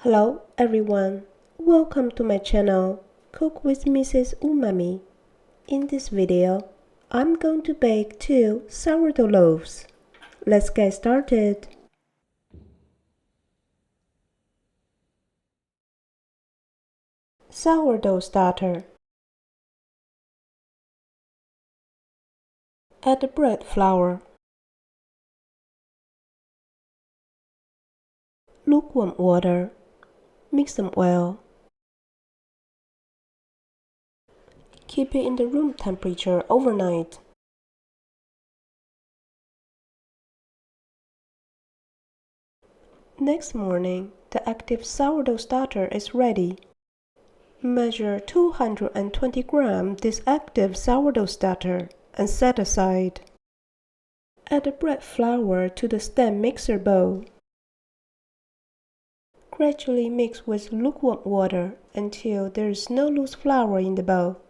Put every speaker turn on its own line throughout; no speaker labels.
Hello everyone, welcome to my channel, Cook with Mrs. Umami. In this video, I'm going to bake 2 sourdough loaves. Let's get started. Sourdough starter. Add the bread flour. Lukewarm water. Mix them well. Keep it in the room temperature overnight. Next morning, the active sourdough starter is ready. Measure 220 grams this active sourdough starter and set aside. Add the bread flour to the stand mixer bowl. Gradually mix with lukewarm water until there is no loose flour in the bowl.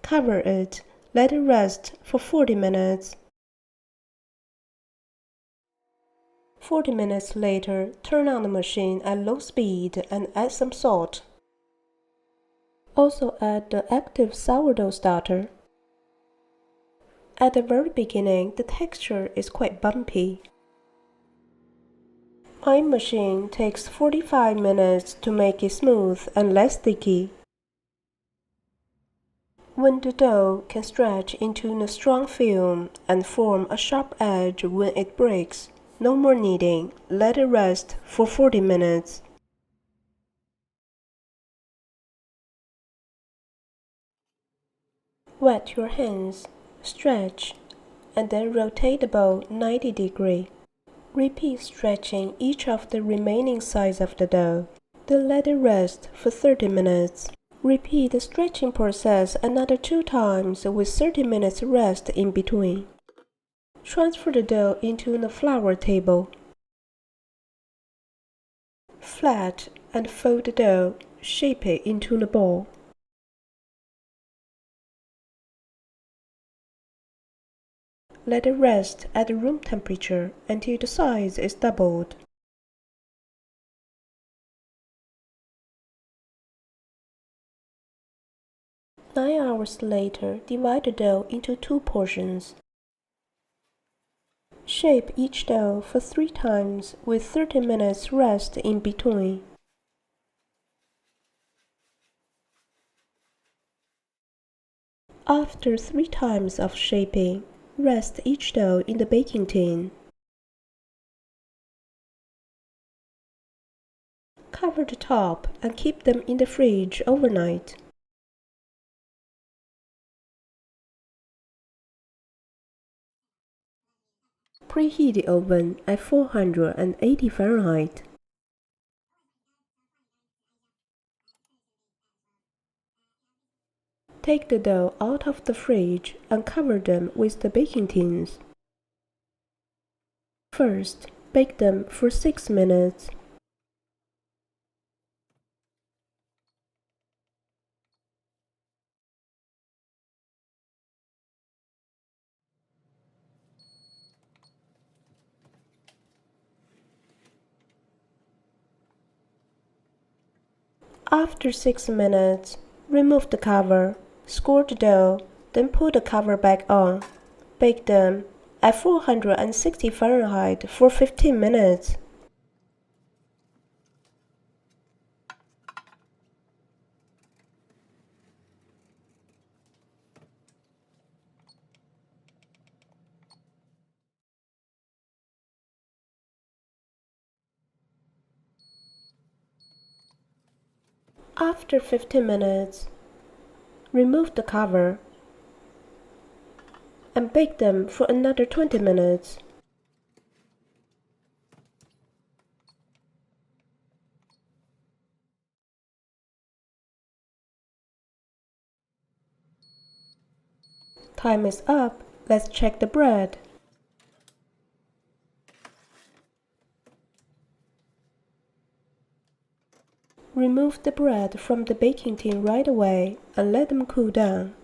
Cover it, let it rest for 40 minutes. 40 minutes later, turn on the machine at low speed and add some salt. Also add the active sourdough starter. At the very beginning, the texture is quite bumpy. My machine takes 45 minutes to make it smooth and less sticky. When the dough can stretch into a strong film and form a sharp edge when it breaks, no more kneading, let it rest for 40 minutes. Wet your hands, stretch, and then rotate the bowl 90 degrees. Repeat stretching each of the remaining sides of the dough. Then let it rest for 30 minutes. Repeat the stretching process another 2 times with 30 minutes rest in between. Transfer the dough into the flour table. Flat and fold the dough, shape it into a ball. Let it rest at room temperature until the size is doubled. Nine hours later, divide the dough into 2 portions. Shape each dough for 3 times with 30 minutes rest in between. After 3 times of shaping, rest each dough in the baking tin. Cover the top and keep them in the fridge overnight. Preheat the oven at 480 Fahrenheit. Take the dough out of the fridge and cover them with the baking tins. First, bake them for 6 minutes. After 6 minutes, remove the cover, score the dough, then put the cover back on. Bake them at 460 Fahrenheit for 15 minutes. After 15 minutes, remove the cover and bake them for another 20 minutes. Time is up. Let's check the bread. Remove the bread from the baking tin right away and let them cool down.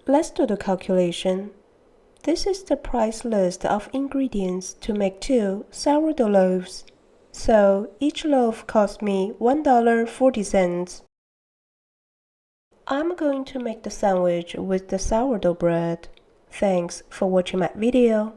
Let's do the calculation. This is the price list of ingredients to make 2 sourdough loaves. So each loaf cost me $1.40. I'm going to make the sandwich with the sourdough bread. Thanks for watching my video.